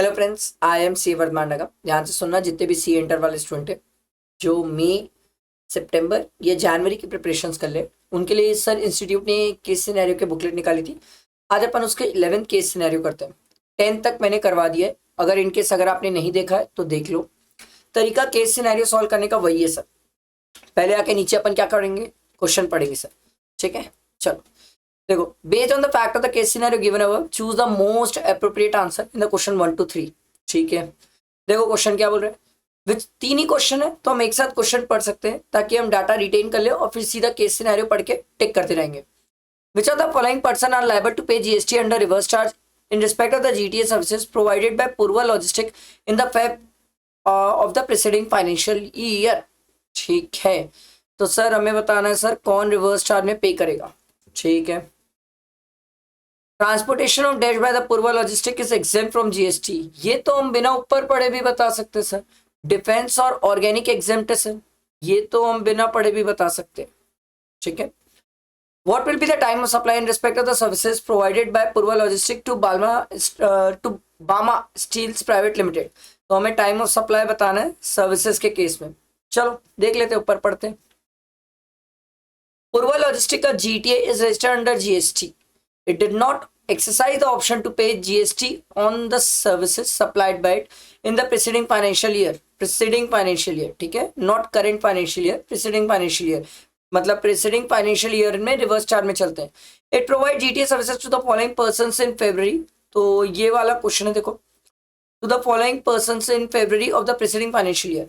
Hello friends, I am C Vardhaman. ध्यान से सुनना जितने भी सी इंटर वाले स्टूडेंट हैं जो मई सितंबर या जनवरी की प्रिपरेशंस कर ले, उनके लिए सर इंस्टीट्यूट ने केस सिनेरियो के बुकलेट निकाली थी। आज अपन उसके 11th केस सिनेरियो करते हैं। 10th तक मैंने करवा दिया है, अगर इनकेस अगर आपने नहीं देखा है तो देख लो। तरीका केस सिनेरियो सॉल्व करने का वही है सर। पहले आके नीचे अपन क्या करेंगे, क्वेश्चन पढ़ेंगे सर। ठीक है, चलो देखो। Based on the fact of the case scenario given above, choose the most appropriate answer in the question 1 to 3। ठीक है, देखो क्वेश्चन क्या बोल रहे हैं। विच तीन ही क्वेश्चन है तो हम एक साथ क्वेश्चन पढ़ सकते हैं ताकि हम डाटा रिटेन कर ले और फिर सीधा केस सिनेरियो पढ़ के टिक करते रहेंगे। Which of the following person are liable to pay GST under reverse charge in respect of the GTA services provided by Purva logistic in the Feb of the preceding financial year. ठीक है, तो sir हमें बताना है sir कौन reverse charge में पे करेगा। ठीक है, transportation of dash by the Purva logistic is exempt from GST. ये तो हम बिना ऊपर पढ़े भी बता सकते हैं सर। डिफेंस और ऑर्गेनिक एग्जेम्प्ट है सर, ये तो हम बिना पढ़े भी बता सकते हैं। ठीक है, what will be the time of supply in respect of the services provided by Purva logistic to Bama steels private limited. तो हमें टाइम ऑफ सप्लाई बताना है सर्विसेज के केस में। चलो देख लेते हैं, ऊपर पढ़ते हैं। पूर्वा लॉजिस्टिक का GTA is registered under GST. It did not exercise the option to pay GST on the services supplied by it in the preceding financial year. Preceding financial year, ठीक है, not current financial year, preceding financial year। मतलब preceding financial year में reverse charge में चलते हैं। It provide GTA services to the following persons in February। तो ये वाला क्वेश्चन है, देखो। To the following persons in February of the preceding financial year।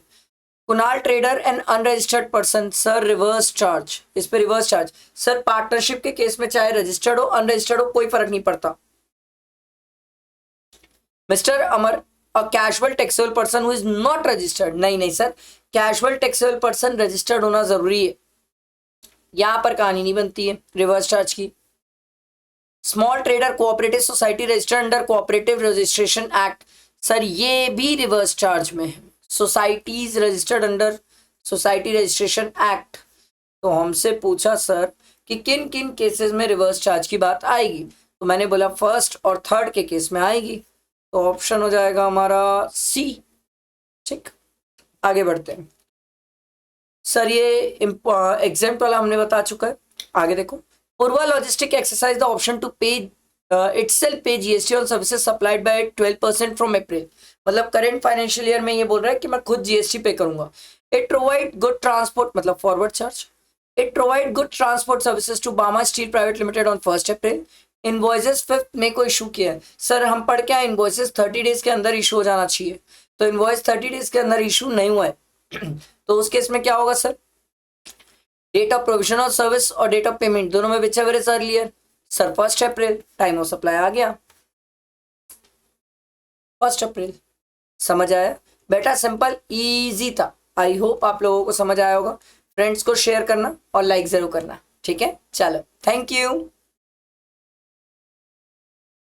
Kunal trader and unregistered person, sir reverse charge. इस पे रिवर्स चार्ज सर पार्टनरशिप के case में चाहे रजिस्टर्ड हो अनरजिस्टर्ड हो कोई फर्क नहीं पड़ता। Mister Amar, a casual taxable person who is not registered. नहीं नहीं sir, casual taxable person registered होना जरूरी है, यहां पर कहानी नहीं बनती है रिवर्स चार्ज की। Small trader cooperative society registered under cooperative registration act, sir ये भी रिवर्स चार्ज में है। Societies registered under society registration act. तो हमसे पूछा सर कि किन किन केसेस में रिवर्स चार्ज की बात आएगी, तो मैंने बोला फर्स्ट और थर्ड के केस में आएगी, तो ऑप्शन हो जाएगा हमारा सी। ठीक, आगे बढ़ते हैं सर। ये एग्जाम्पल वाला हमने बता चुका है, आगे देखो। Purva logistic exercise the option to pay itself pay GST on services supplied by 12% from April। मतलब करंट फाइनेंशियल ईयर में ये बोल रहा है कि मैं खुद जीएसटी पे करूंगा। इट प्रोवाइड गुड ट्रांसपोर्ट, मतलब forward charge. It provide good transport services to Bama steel private limited on 1 April. Invoices 5 मई को इशू किया है। सर हम पढ़ के इनवॉइसेस 30 डेज के अंदर इशू हो जाना चाहिए, तो इनवॉइस 30 डेज के अंदर इशू नहीं हुआ है तो उस केस में क्या होगा sir, date of provision of service और डेट ऑफ पेमेंट दोनों में whichever is earlier. Sir 1 April, time of supply आ गया 1 अप्रैल। समझ आया बेटा, सिंपल इजी था। आई होप आप लोगों को समझ आया होगा। फ्रेंड्स को शेयर करना और लाइक जरूर करना। ठीक है, चलो थैंक यू।